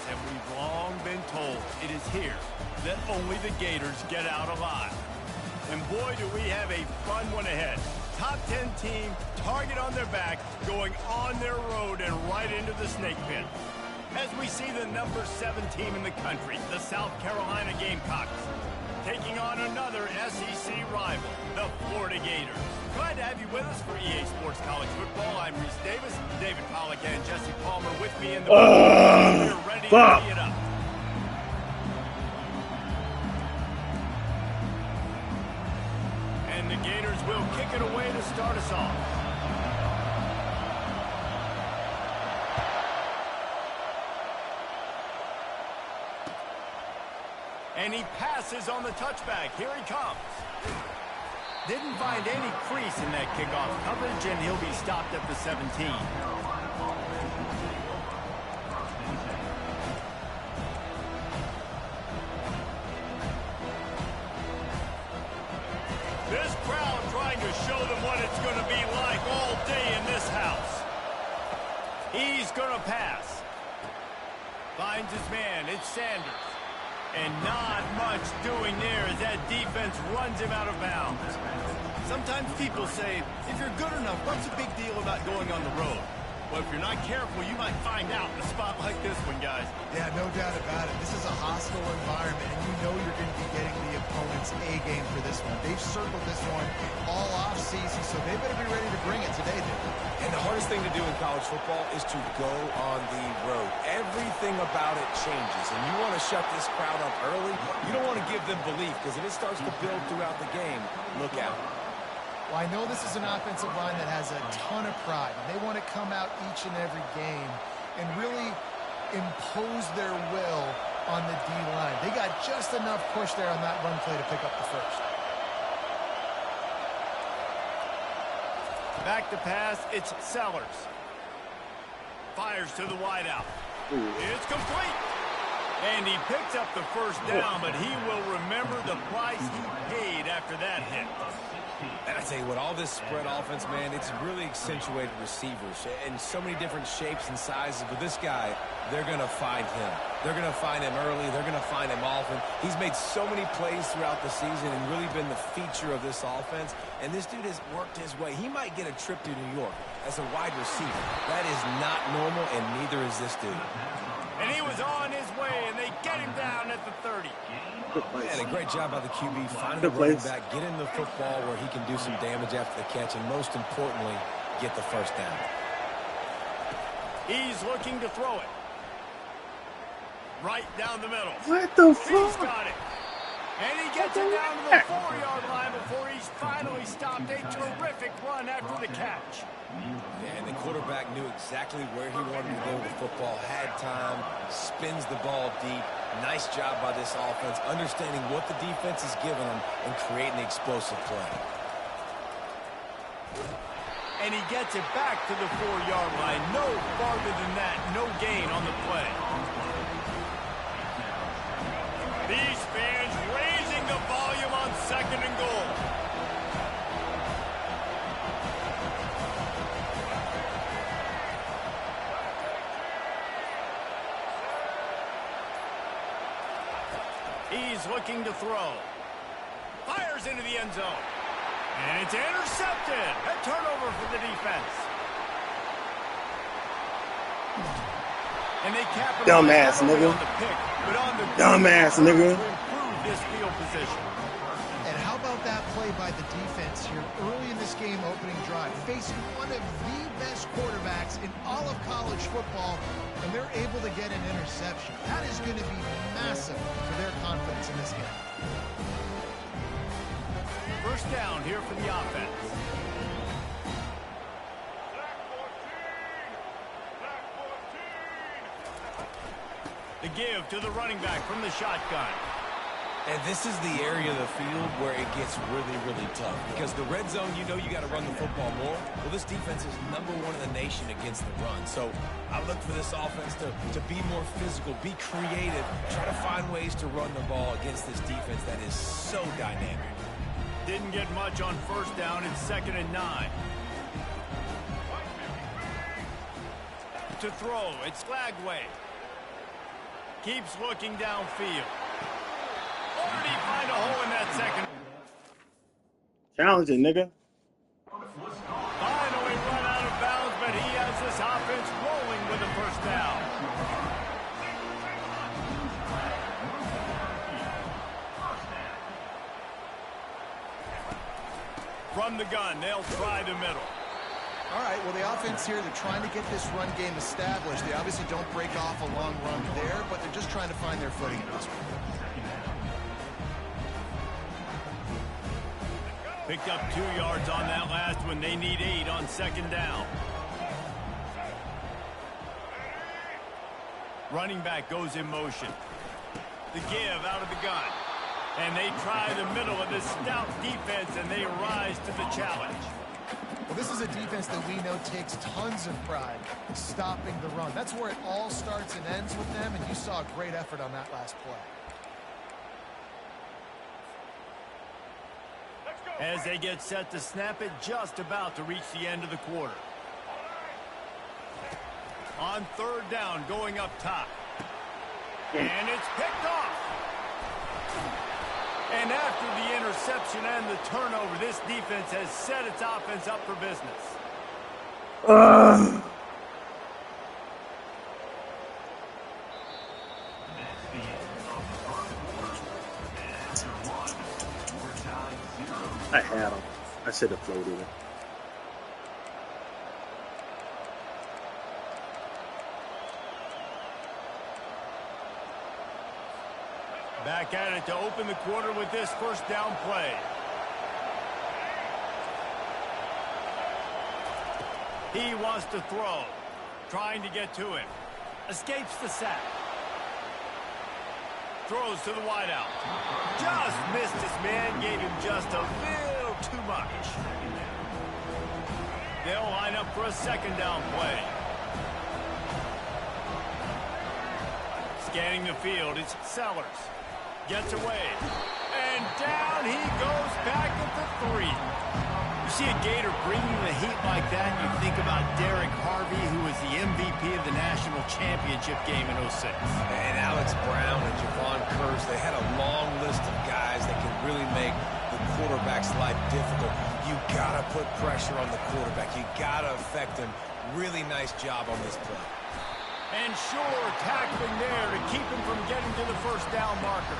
and we've long been told it is here that only the Gators get out alive. And boy, do we have a fun one ahead. Top 10 team, target on their back, going on their road and right into the snake pit. As we see the number 7 team in the country, the South Carolina Gamecocks, taking on another SEC rival, the Florida Gators. Glad to have you with us for EA Sports College Football. I'm Reese Davis, David Pollack, and Jesse Palmer with me in the booth. We're ready to tee it up. And the Gators will kick it away to start us off. And he passes on the touchback. Here he comes. Didn't find any crease in that kickoff coverage, and he'll be stopped at the 17. This crowd trying to show them what it's going to be like all day in this house. He's going to pass. Finds his man. It's Sanders. And not much doing there as that defense runs him out of bounds. Sometimes people say, if you're good enough, what's the big deal about going on the road? Well, if you're not careful, you might find out in a spot like this one, guys. Yeah, no doubt about it. This is a hostile environment, and you know you're going to be getting the opponent's A-game for this one. They've circled this one all off-season, so they better be ready to bring it today, dude. And the hardest thing to do in college football is to go on the road. Everything about it changes, and you want to shut this crowd up early. You don't want to give them belief, because if it starts to build throughout the game, look out. Well, I know this is an offensive line that has a ton of pride, and they want to come out each and every game and really impose their will on the D-line. They got just enough push there on that run play to pick up the first. Back to pass, it's Sellers. Fires to the wideout. It's complete. And he picks up the first down, but he will remember the price he paid after that hit. And I tell you what, all this spread offense, man, it's really accentuated receivers in so many different shapes and sizes. But this guy, they're going to find him. They're going to find him early. They're going to find him often. He's made so many plays throughout the season and really been the feature of this offense. And this dude has worked his way. He might get a trip to New York as a wide receiver. That is not normal, and neither is this dude. And he was on his way, and they get him down at the 30. And a great job by the QB finding the running back, getting the football where he can do some damage after the catch, and most importantly, get the first down. He's looking to throw it. Right down the middle. What the fuck? He's got it. And he gets it down to the 4-yard line before he's finally stopped. A terrific run after the catch. And the quarterback knew exactly where he wanted to go with the football, had time, spins the ball deep. Nice job by this offense, understanding what the defense is giving them and creating the explosive play. And he gets it back to the 4-yard line. No farther than that, no gain on the play. These fans raising the volume on 2nd and goal. He's looking to throw. Fires into the end zone. And it's intercepted. A turnover for the defense. And they capitalize Dumbass, nigga. on the pick, but on the Dumbass, nigga. to improve this field position. And how about that play by the defense here early in this game opening drive, facing one of the best quarterbacks in all of college football, and they're able to get an interception. That is going to be massive for their confidence in this game. First down here for the offense. The give to the running back from the shotgun. And this is the area of the field where it gets really, really tough. Because the red zone, you know you got to run the football more. Well, this defense is #1 in the nation against the run. So I look for this offense to be more physical, be creative, try to find ways to run the ball against this defense that is so dynamic. Didn't get much on first down. It's 2nd and 9. To throw, it's Lagway. Keeps looking downfield. Or did he find a hole in that second? Challenge it, nigga. Finally run out of bounds, but he has this offense rolling with a first down. From the gun, they'll try the middle. All right, well, the offense here, they're trying to get this run game established. They obviously don't break off a long run there, but they're just trying to find their footing in this one. Picked up 2 yards on that last one. They need 8 on second down. Running back goes in motion. The give out of the gun. And they try the middle of this stout defense, and they rise to the challenge. Well, this is a defense that we know takes tons of pride stopping the run. That's where it all starts and ends with them, and you saw a great effort on that last play. As they get set to snap it, just about to reach the end of the quarter. On third down, going up top. And it's picked off. And after the interception and the turnover, this defense has set its offense up for business. I had him. I should have floated it. Back at it to open the quarter with this first down play. He wants to throw. Trying to get to him. Escapes the sack. Throws to the wideout. Just missed his man. Gave him just a little too much. They'll line up for a second down play. Scanning the field, it's Sellers. Gets away. And down he goes back at the 3. You see a Gator bringing the heat like that, you think about Derek Harvey, who was the MVP of the national championship game in 06. And Alex Brown and Javon Curse, they had a long list of guys that can really make the quarterback's life difficult. You got to put pressure on the quarterback. You got to affect him. Really nice job on this play. And sure, tackling there to keep him from getting to the first down marker.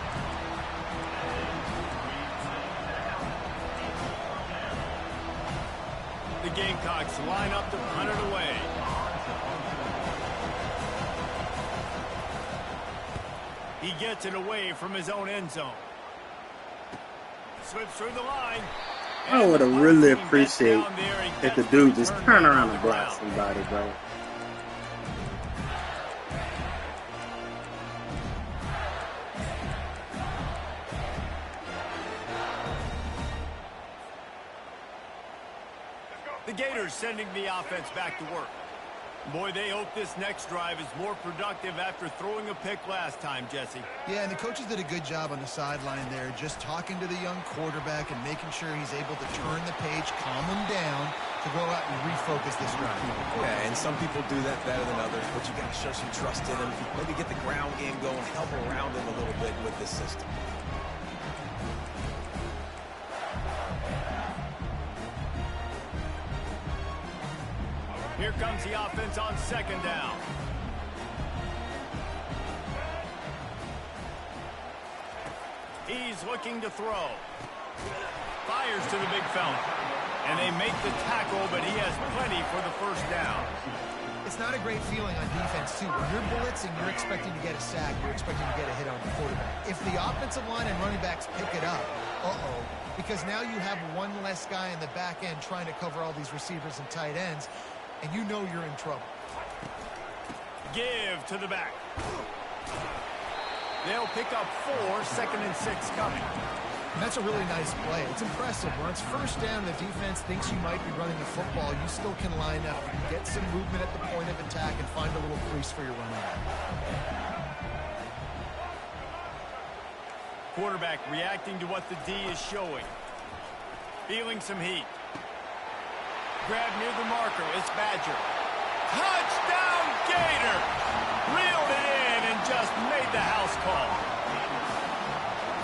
The Gamecocks line up to punt it away. He gets it away from his own end zone. Slips through the line. I would have really appreciate if the dude just turn around and block somebody, bro. The Gators sending the offense back to work. Boy, they hope this next drive is more productive after throwing a pick last time, Jesse. Yeah, and the coaches did a good job on the sideline there, just talking to the young quarterback and making sure he's able to turn the page, calm him down, to go out and refocus this drive. Yeah, and some people do that better than others, but you got to show some trust in him. Maybe get the ground game going, help around him a little bit with this system. Here comes the offense on second down. He's looking to throw. Fires to the big fella. And they make the tackle, but he has plenty for the first down. It's not a great feeling on defense, too. When you're blitzing, you're expecting to get a sack. You're expecting to get a hit on the quarterback. If the offensive line and running backs pick it up, because now you have one less guy in the back end trying to cover all these receivers and tight ends, and you know you're in trouble. Give to the back. They'll pick up 4, 2nd and 6 coming. And that's a really nice play. It's impressive. When it's first down, the defense thinks you might be running the football. You still can line up, get some movement at the point of attack, and find a little crease for your running back. Quarterback reacting to what the D is showing. Feeling some heat. Grab near the marker. It's Badger. Touchdown, Gator! Reeled it in and just made the lost call.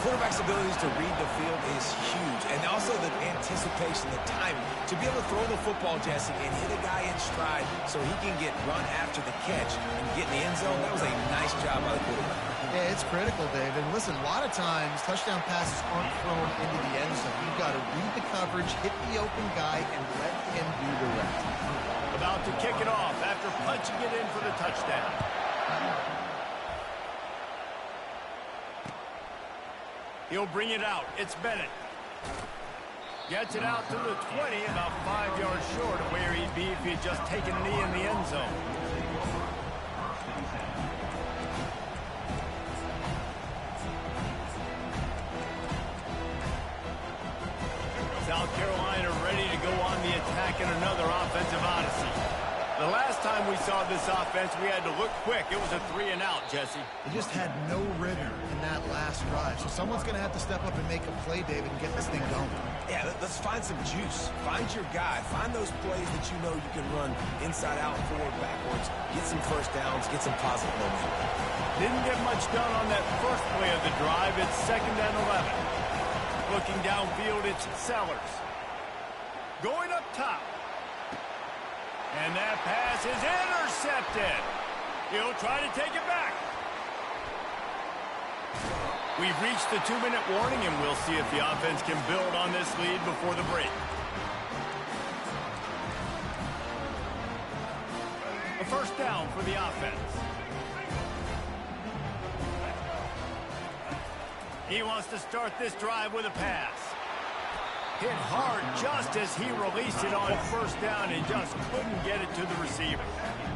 Quarterback's abilities to read the field is huge, and also the anticipation, the timing. To be able to throw the football, Jesse, and hit a guy in stride so he can get run after the catch and get in the end zone, that was a nice job by the quarterback. Yeah, it's critical, Dave. And listen, a lot of times, touchdown passes aren't thrown into the end zone. You've got to read the coverage, hit the open guy, and let him do the rest. About to kick it off after punching it in for the touchdown. He'll bring it out. It's Bennett. Gets it out to the 20, about 5 yards short of where he'd be if he had just taken a knee in the end zone. South Carolina ready to go on the attack in another offensive odyssey. The last time we saw this offense, we had to look quick. It was a 3-and-out, Jesse. They just had no rhythm in that last drive. So someone's going to have to step up and make a play, David, and get this thing going. Yeah, let's find some juice. Find your guy. Find those plays that you know you can run inside out, forward, backwards. Get some first downs. Get some positive momentum. Didn't get much done on that first play of the drive. It's 2nd and 11. Looking downfield, it's Sellers. Going up top. And that pass is intercepted. He'll try to take it back. We've reached the 2-minute warning, and we'll see if the offense can build on this lead before the break. A first down for the offense. He wants to start this drive with a pass. Hit hard just as he released it on first down and just couldn't get it to the receiver.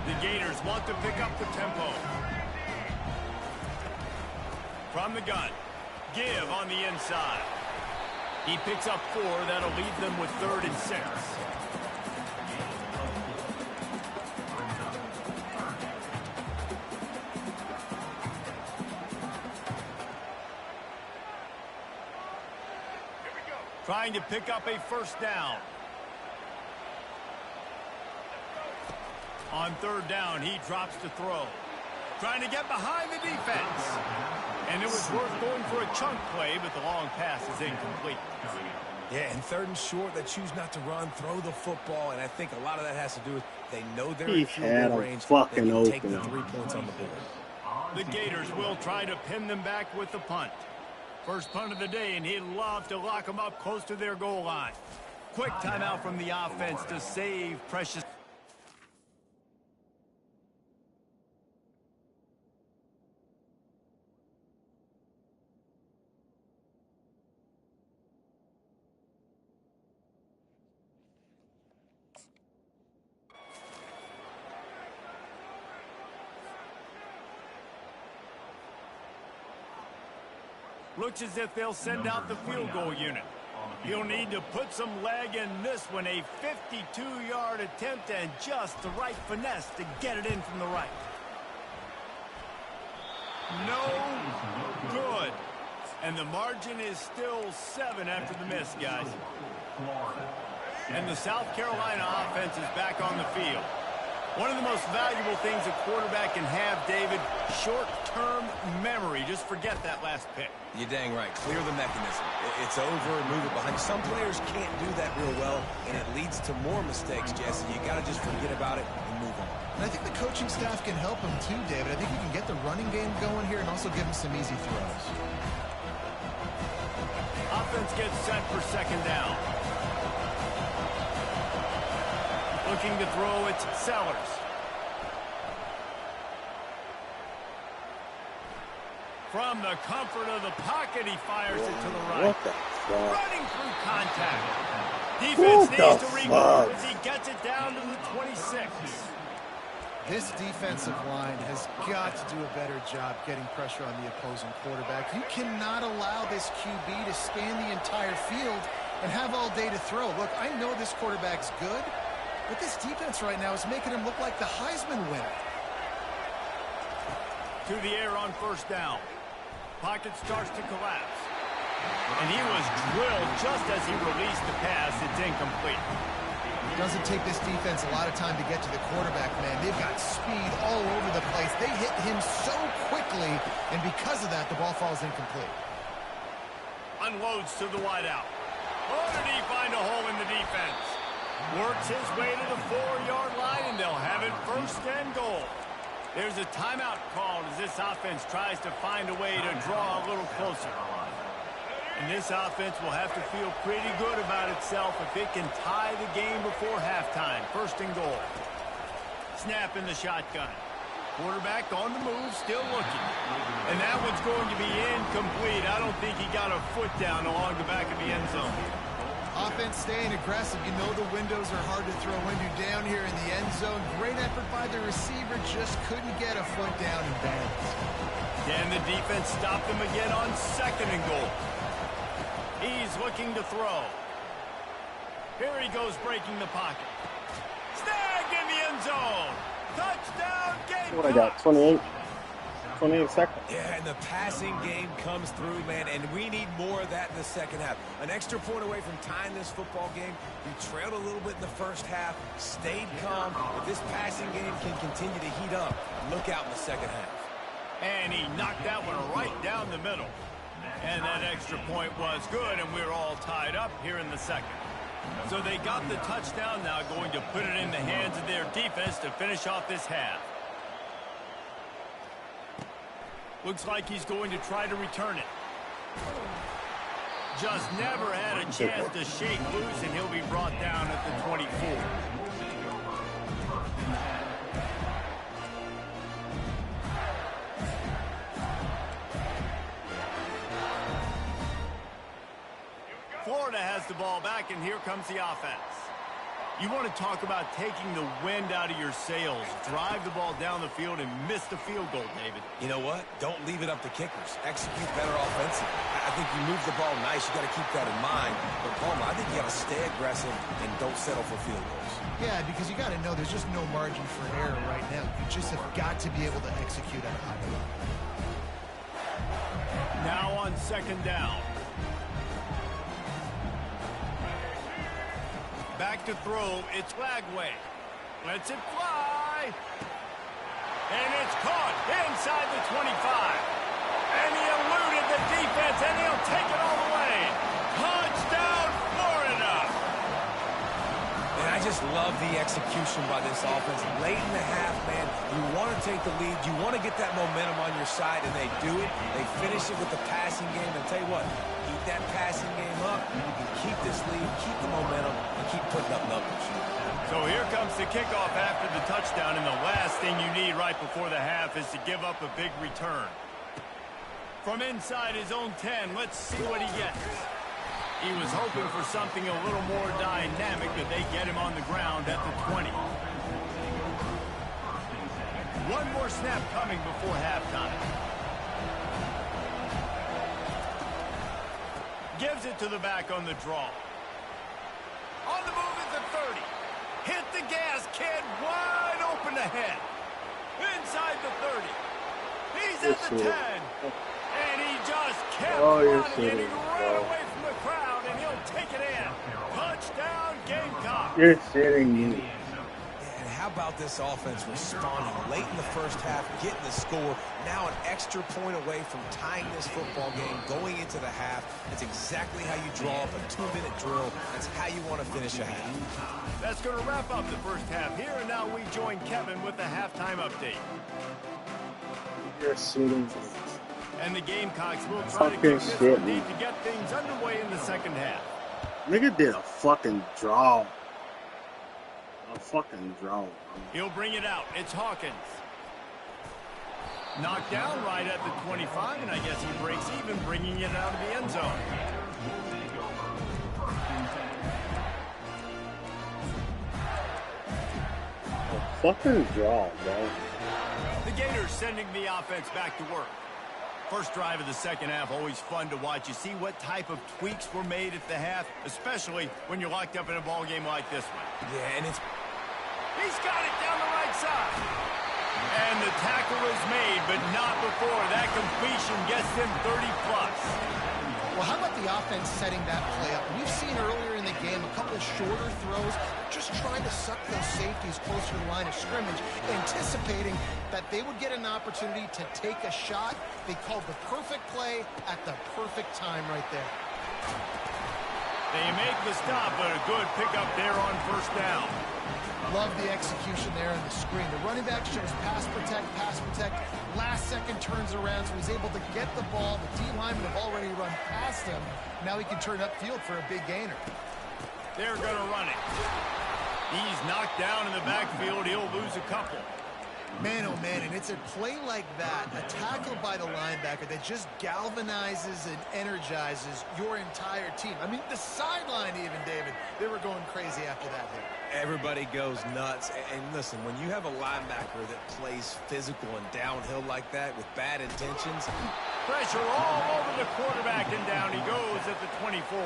The Gators want to pick up the tempo. From the gun, Give on the inside. He picks up 4. That'll leave them with 3rd and 6. Trying to pick up a first down. On 3rd down, he drops to throw. Trying to get behind the defense. And it was worth going for a chunk play, but the long pass is incomplete. Yeah, and 3rd and short, they choose not to run, throw the football, and I think a lot of that has to do with they know they're in field goal range. They can take the 3 points on the board. The Gators will try to pin them back with the punt. First punt of the day, and he'd love to lock them up close to their goal line. Quick timeout from the offense to save precious. Looks as if they'll send out the field goal unit. He'll need to put some leg in this one. A 52-yard attempt and just the right finesse to get it in from the right. No good. And the margin is still 7 after the miss, guys. And the South Carolina offense is back on the field. One of the most valuable things a quarterback can have, David, short-term memory. Just forget that last pick. You're dang right. Clear the mechanism. It's over, move it behind. Some players can't do that real well, and it leads to more mistakes, Jesse. You got to just forget about it and move on. And I think the coaching staff can help him too, David. I think we can get the running game going here and also give him some easy throws. Offense gets set for 2nd down. Looking to throw, it's Sellers. From the comfort of the pocket, he fires it to the right. What the fuck? Running through contact. Defense needs to regroup as he gets it down to the 26. This defensive line has got to do a better job getting pressure on the opposing quarterback. You cannot allow this QB to scan the entire field and have all day to throw. Look, I know this quarterback's good, but this defense right now is making him look like the Heisman winner. To the air on first down. Pocket starts to collapse. And he was drilled just as he released the pass. It's incomplete. It doesn't take this defense a lot of time to get to the quarterback, man. They've got speed all over the place. They hit him so quickly quickly, and because of that, the ball falls incomplete. Unloads to the wideout. Oh, did he find a hole in the defense? Works his way to the 4-yard line, and they'll have it 1st and goal. There's a timeout called as this offense tries to find a way to draw a little closer. And this offense will have to feel pretty good about itself if it can tie the game before halftime. 1st and goal. Snap in the shotgun. Quarterback on the move, still looking. And that one's going to be incomplete. I don't think he got a foot down along the back of the end zone. Offense staying aggressive. You know the windows are hard to throw into down here in the end zone. Great effort by the receiver. Just couldn't get a foot down in bounds. Can the defense stop them again on 2nd and goal? He's looking to throw. Here he goes breaking the pocket. Snagged in the end zone. Touchdown, Gamecock. What I got? 28 seconds. Yeah, and the passing game comes through, man, and we need more of that in the second half. An extra point away from tying this football game. We trailed a little bit in the first half, stayed calm. If this passing game can continue to heat up, look out in the second half. And he knocked that one right down the middle. And that extra point was good, and we're all tied up here in the second. So they got the touchdown, now going to put it in the hands of their defense to finish off this half. Looks like he's going to try to return it. Just never had a chance to shake loose, and he'll be brought down at the 24. Florida has the ball back, and here comes the offense. You want to talk about taking the wind out of your sails. Drive the ball down the field and miss the field goal, David. You know what? Don't leave it up to kickers. Execute better offensively. I think you move the ball nice. You got to keep that in mind. But, Palmer, I think you got to stay aggressive and don't settle for field goals. Yeah, because you got to know there's just no margin for error right now. You just have got to be able to execute at a high level. Now on 2nd down. Back to throw, it's Lagway. Lets it fly. And it's caught inside the 25. And he eluded the defense, and he'll take it all the way. Touchdown, Florida. And I just love the execution by this offense. Late in the half, man, you want to take the lead. You want to get that momentum on your side, and they do it. They finish it with the passing game. And tell you what, keep that passing game up. You can keep this lead, keep the momentum, and keep putting up numbers. So here comes the kickoff after the touchdown, and the last thing you need right before the half is to give up a big return. From inside his own 10, let's see what he gets. He was hoping for something a little more dynamic, but they get him on the ground at the 20. One more snap coming before halftime. Gives it to the back on the draw. On the move at the 30. Hit the gas, kid. Wide open ahead. Inside the 30. He's at the 10. And he just kept running, and he ran away from the crowd, and he'll take it in. Touchdown, Gamecock. You're sitting me. And how about this offense responding late in the first half, getting the score, now an extra point away from tying this football game, going into the half. That's exactly how you draw up a 2-minute drill. That's how you want to finish a half. That's going to wrap up the first half here, and now we join Kevin with the halftime update. You're sitting me. And the Gamecocks will try to kick this one deep to get things underway in the second half. Nigga did a fucking draw. A fucking draw. He'll bring it out. It's Hawkins. Knocked down right at the 25, and I guess he breaks even, bringing it out of the end zone. A fucking draw, bro. The Gators sending the offense back to work. First drive of the second half, always fun to watch. You see what type of tweaks were made at the half, especially when you're locked up in a ball game like this one. Yeah, and it's... He's got it down the right side. And the tackle is made, but not before. That completion gets them 30+. Well, how about the offense setting that play up? We've seen earlier in the game a couple shorter throws, just trying to suck those safeties closer to the line of scrimmage, anticipating that they would get an opportunity to take a shot. They called the perfect play at the perfect time right there. They make the stop, but a good pickup there on first down. Love the execution there on the screen. The running back shows pass protect. Last second turns around, so he's able to get the ball. The D linemen have already run past him. Now he can turn upfield for a big gainer. They're going to run it. He's knocked down in the backfield. He'll lose a couple. Man, oh man, and it's a play like that, a tackle by the linebacker that just galvanizes and energizes your entire team. I mean, the sideline even, David, they were going crazy after that hit. Everybody goes nuts. And listen, when you have a linebacker that plays physical and downhill like that with bad intentions. Pressure all over the quarterback, and down he goes at the 24.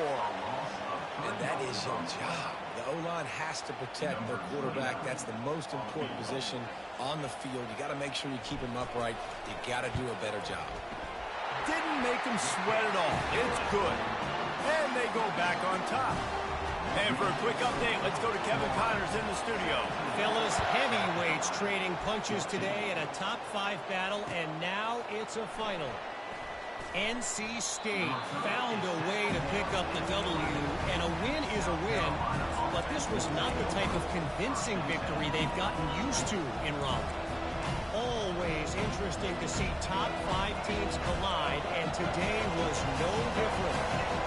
And that is your job. The O-line has to protect their quarterback. That's the most important position on the field. You got to make sure you keep him upright. You got to do a better job. Didn't make him sweat at all. It's good. And they go back on top. And for a quick update, let's go to Kevin Connors in the studio. Fellas, heavyweights trading punches today in a top 5 battle, and now it's a final. NC State found a way to pick up the W, and a win is a win, but this was not the type of convincing victory they've gotten used to in Raleigh. Always interesting to see top 5 teams collide, and today was no different.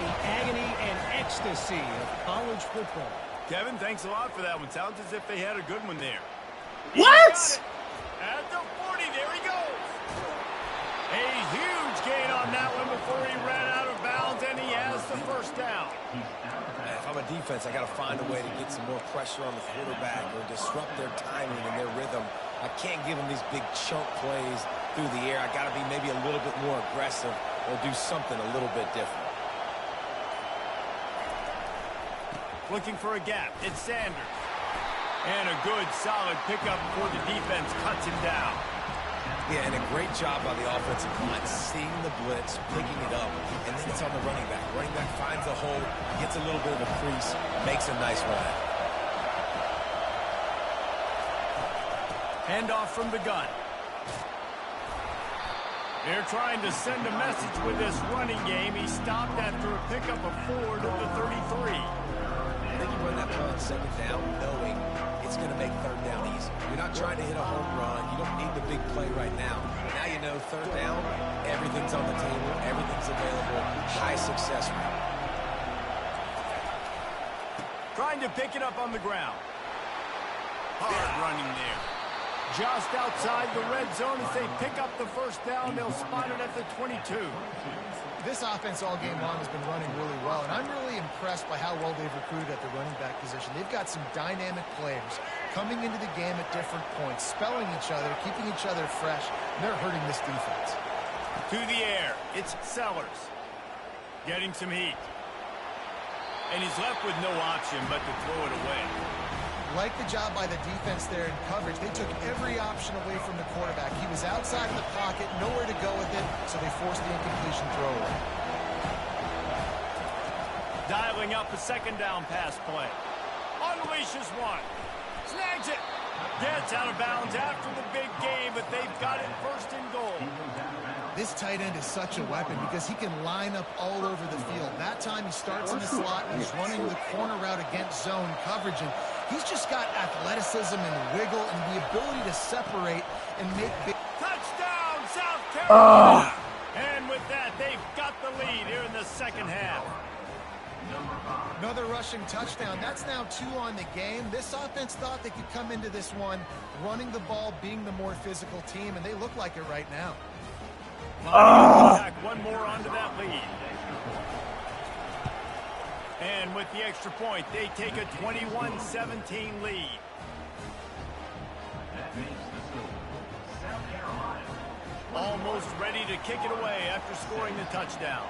The agony and ecstasy of college football. Kevin, thanks a lot for that one. Sounds as if they had a good one there. What? At the 40, there he goes. A huge gain on that one before he ran out of bounds, and he has the first down. If I'm a defense, I got to find a way to get some more pressure on the quarterback or disrupt their timing and their rhythm. I can't give them these big chunk plays through the air. I got to be maybe a little bit more aggressive or do something a little bit different. Looking for a gap. It's Sanders. And a good, solid pickup before the defense cuts him down. Yeah, and a great job by the offensive line, seeing the blitz, picking it up, and then it's on the running back. Running back finds a hole, gets a little bit of a crease, makes a nice run. Handoff from the gun. They're trying to send a message with this running game. He stopped after a pickup of 4 to the 33. I think you run that play on second down knowing it's going to make third down easy. You're not trying to hit a home run. You don't need the big play right now. Now you know third down, everything's on the table, everything's available, high success rate. Trying to pick it up on the ground. Hard running there. Just outside the red zone as they pick up the first down. They'll spot it at the 22. This offense all game long has been running really well, and I'm really impressed by how well they've recruited at the running back position. They've got some dynamic players coming into the game at different points, spelling each other, keeping each other fresh, and they're hurting this defense. To the air, it's Sellers. Getting some heat. And he's left with no option but to throw it away. Like the job by the defense there in coverage. They took every option away from the quarterback. He was outside of the pocket, nowhere to go with it, so they forced the incompletion throw away. Dialing up a second down pass play. Unleashes one. Snags it. Gets out of bounds after the big game, but they've got it first and goal. This tight end is such a weapon because he can line up all over the field. That time he starts in the slot and he's running the corner route against zone coverage. And he's just got athleticism and wiggle and the ability to separate and make big... Touchdown, South Carolina! And with that, they've got the lead here in the second half. Another rushing touchdown. That's now 2 on the game. This offense thought they could come into this one running the ball, being the more physical team, and they look like it right now. One more onto that lead. And with the extra point, they take a 21-17 lead. Almost ready to kick it away after scoring the touchdown.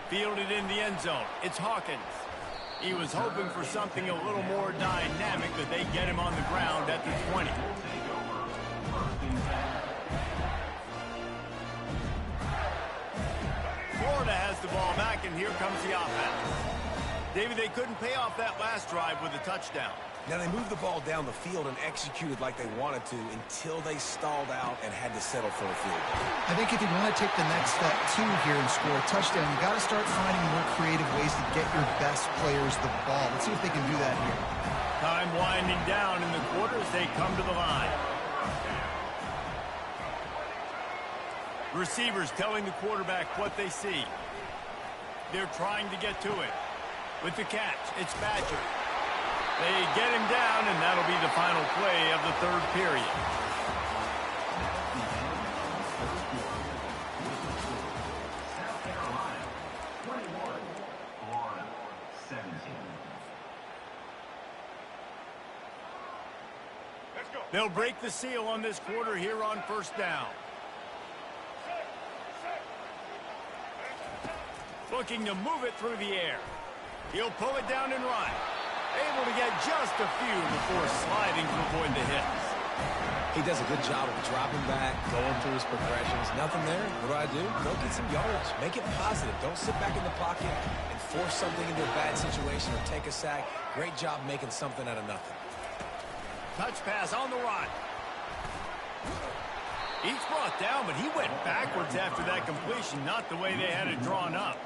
Fielded in the end zone. It's Hawkins. He was hoping for something a little more dynamic, but they get him on the ground at the 20. here comes the offense. David, they couldn't pay off that last drive with a touchdown. Now, they moved the ball down the field and executed like they wanted to until they stalled out and had to settle for a field goal. I think if you want to take the next step, too, here and score a touchdown, you got to start finding more creative ways to get your best players the ball. Let's see if they can do that here. Time winding down in the quarter as they come to the line. Receivers telling the quarterback what they see. They're trying to get to it. With the catch, it's Badger. They get him down, and that'll be the final play of the third period. They'll break the seal on this quarter here on first down. Looking to move it through the air. He'll pull it down and run. Able to get just a few before sliding to avoid the hits. He does a good job of dropping back, going through his progressions. Nothing there. What do? Go get some yards. Make it positive. Don't sit back in the pocket and force something into a bad situation or take a sack. Great job making something out of nothing. Touch pass on the run. He's brought down, but he went backwards after that completion, not the way they had it drawn up.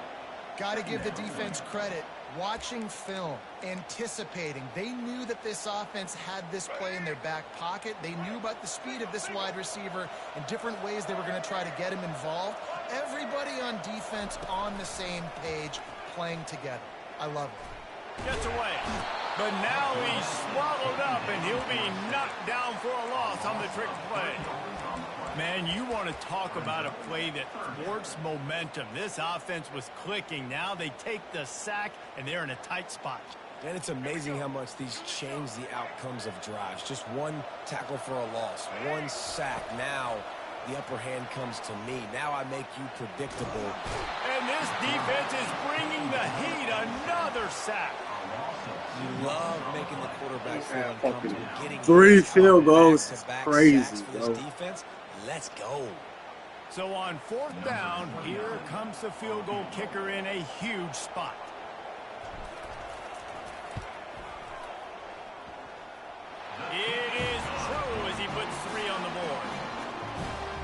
Got to give the defense credit. Watching film, anticipating. They knew that this offense had this play in their back pocket. They knew about the speed of this wide receiver and different ways they were going to try to get him involved. Everybody on defense on the same page, playing together. I love it. Gets away. But now he's swallowed up, and he'll be knocked down for a loss on the trick play. Man, you want to talk about a play that thwarts momentum. This offense was clicking. Now they take the sack, and they're in a tight spot. And it's amazing how much these change the outcomes of drives. Just one tackle for a loss, one sack. Now the upper hand comes to me. Now I make you predictable. And this defense is bringing the heat. Another sack. You love making the quarterback feel uncomfortable. Getting 3 field goals is back-to-back crazy, sacks for this bro. defense. Let's go. So on fourth down, here comes the field goal kicker in a huge spot. It is true as he puts 3 on the board.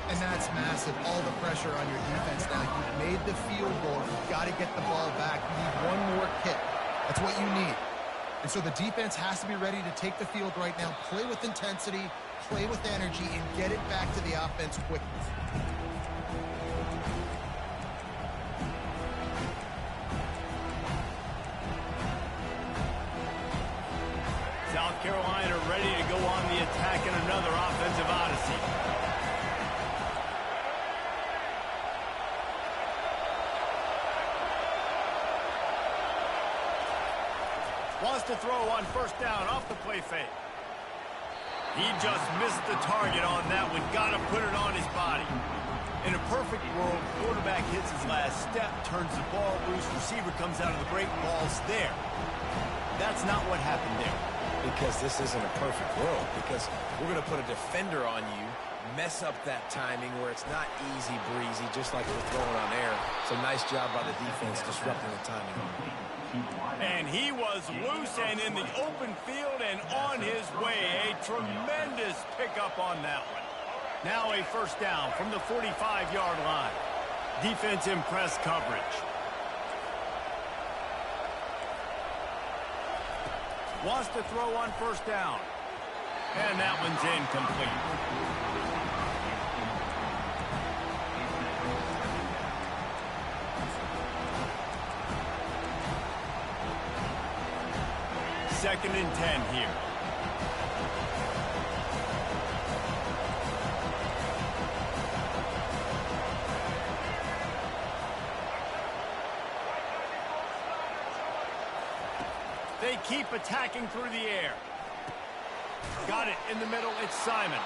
And that's massive. All the pressure on your defense now. You've made the field goal. You've got to get the ball back. You need one more kick. That's what you need. And so the defense has to be ready to take the field right now, play with intensity, play with energy, and get it back to the offense quickly. South Carolina ready to go on the attack in another offensive odyssey. Wants to throw on first down off the play fake. He just missed the target on that one. Got to put it on his body. In a perfect world, quarterback hits his last step, turns the ball loose, receiver comes out of the break, ball's there. That's not what happened there. Because this isn't a perfect world. Because we're going to put a defender on you, mess up that timing where it's not easy breezy, just like we're throwing on air. So nice job by the defense disrupting the timing. And he was loose and in the open field and on his way. A tremendous pickup on that one. Now a first down from the 45-yard line. Defense in press coverage. Wants to throw on first down. And that one's incomplete. Second and 10 here. They keep attacking through the air. Got it in the middle. It's Simon.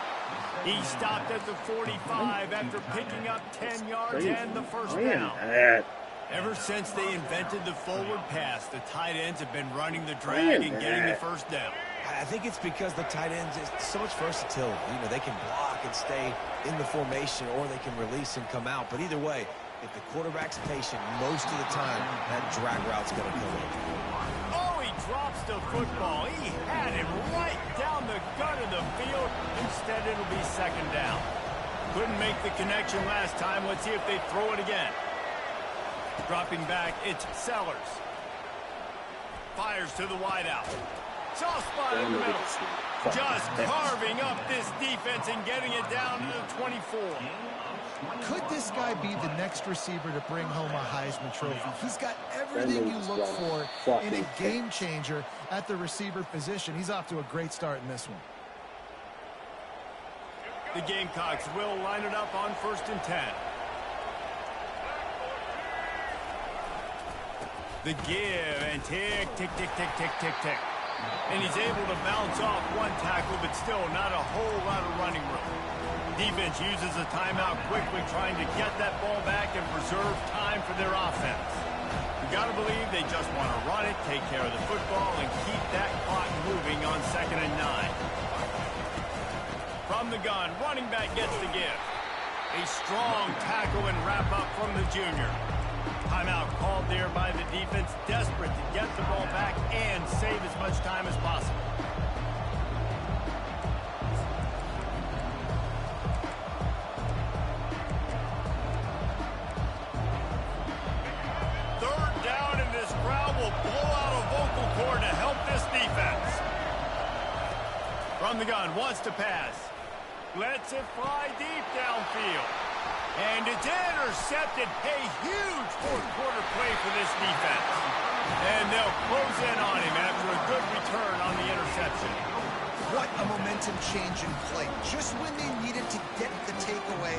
He stopped at the 45 after picking up 10 yards and the first down. Ever since they invented the forward pass, the tight ends have been running the drag and getting the first down. I think it's because the tight ends is so much versatility. You know, they can block and stay in the formation, or they can release and come out. But either way, if the quarterback's patient most of the time, that drag route's going to come in. Oh, he drops the football. He had him right down the gut of the field. Instead, it'll be second down. Couldn't make the connection last time. Let's see if they throw it again. Dropping back, it's Sellers. Fires to the wideout. Soft spot in the middle. Just carving up this defense and getting it down to the 24. Could this guy be the next receiver to bring home a Heisman Trophy? He's got everything you look for in a game changer at the receiver position. He's off to a great start in this one. The Gamecocks will line it up on 1st and 10. The give and tick, tick, tick, tick, tick, tick, tick. And he's able to bounce off one tackle, but still not a whole lot of running room. Defense uses a timeout quickly, trying to get that ball back and preserve time for their offense. You got to believe they just want to run it, take care of the football, and keep that clock moving on 2nd and 9. From the gun, running back gets the give. A strong tackle and wrap up from the junior. Timeout called there by the defense, desperate to get the ball back and save as much time as possible. Third down, and this crowd will blow out a vocal cord to help this defense. From the gun, wants to pass. Lets it fly deep downfield. And it's intercepted. A huge fourth-quarter play for this defense. And they'll close in on him after a good return on the interception. What a momentum-changing play. Just when they needed to get the takeaway,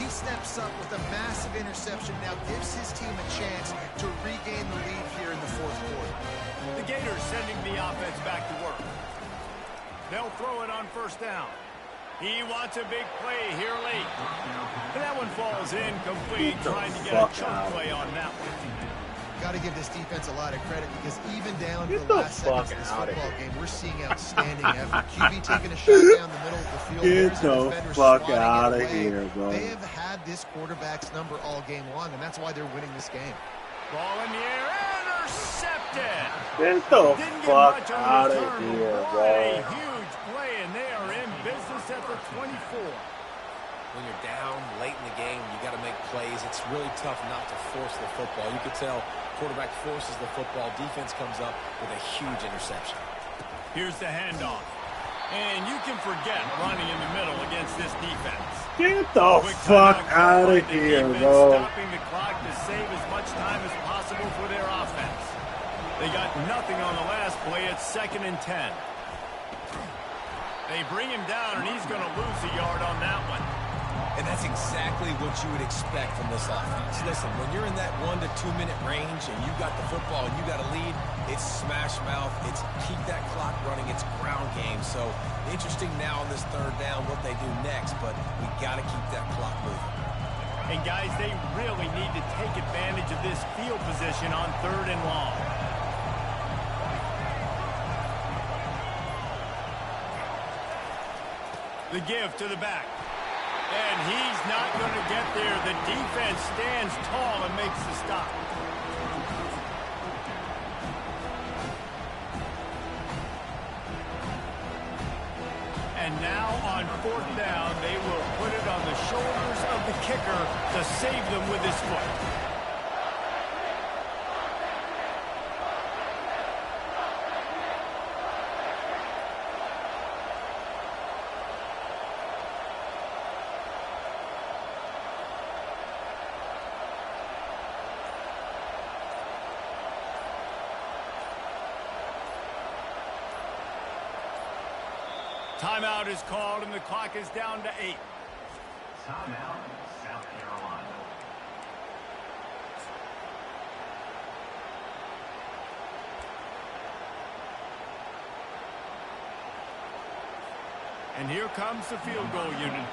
he steps up with a massive interception. Now gives his team a chance to regain the lead here in the fourth quarter. The Gators sending the offense back to work. They'll throw it on 1st down. He wants a big play here late. And that one falls incomplete, trying to get a chunk play on that one. Got to give this defense a lot of credit because even down to the last seconds of this football game, we're seeing outstanding effort. QB taking a shot down the middle of the field. Get the fuck out of here, bro. They have had this quarterback's number all game long, and that's why they're winning this game. Ball in the air, intercepted. Get the fuck out of here, bro. A huge play, and they are in business at the 24. When you're down late in the game, you got to make plays. It's really tough not to force the football. You could tell quarterback forces the football. Defense comes up with a huge interception. Here's the handoff. And you can forget running in the middle against this defense. Get the fuck out of here, bro. Stopping the clock to save as much time as possible for their offense. They got nothing on the last play. It's 2nd and 10. They bring him down, and he's going to lose a yard on that one. And that's exactly what you would expect from this offense. Listen, when you're in that 1 to 2 minute range and you got the football and you got a lead, it's smash mouth, it's keep that clock running, it's ground game. So interesting now on this 3rd down what they do next, but we got to keep that clock moving. And guys, they really need to take advantage of this field position on 3rd and long. The give to the back. And he's not going to get there. The defense stands tall and makes the stop. And now on 4th down, they will put it on the shoulders of the kicker to save them with his foot. Timeout is called, and the clock is down to 8. Timeout, South Carolina. And here comes the field goal unit.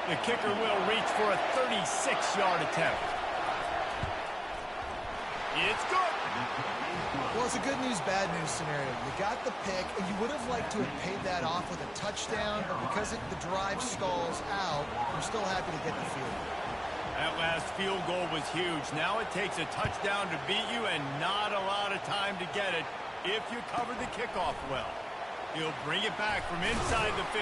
The kicker will reach for a 36-yard attempt. It's good. Well, it's a good news, bad news scenario. You got the pick, and you would have liked to have paid that off with a touchdown, but because the drive stalls out, we're still happy to get the field goal. That last field goal was huge. Now it takes a touchdown to beat you and not a lot of time to get it if you cover the kickoff well. He'll bring it back from inside the 15.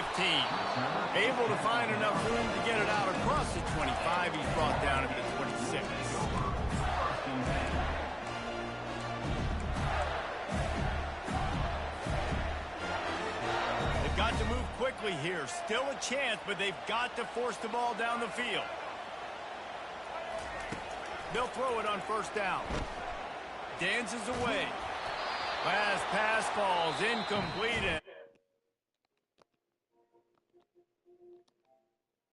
Able to find enough room to get it out across the 25. He's brought down at the 26. They've got to move quickly here. Still a chance, but they've got to force the ball down the field. They'll throw it on first down. Dances away. Last pass falls incomplete.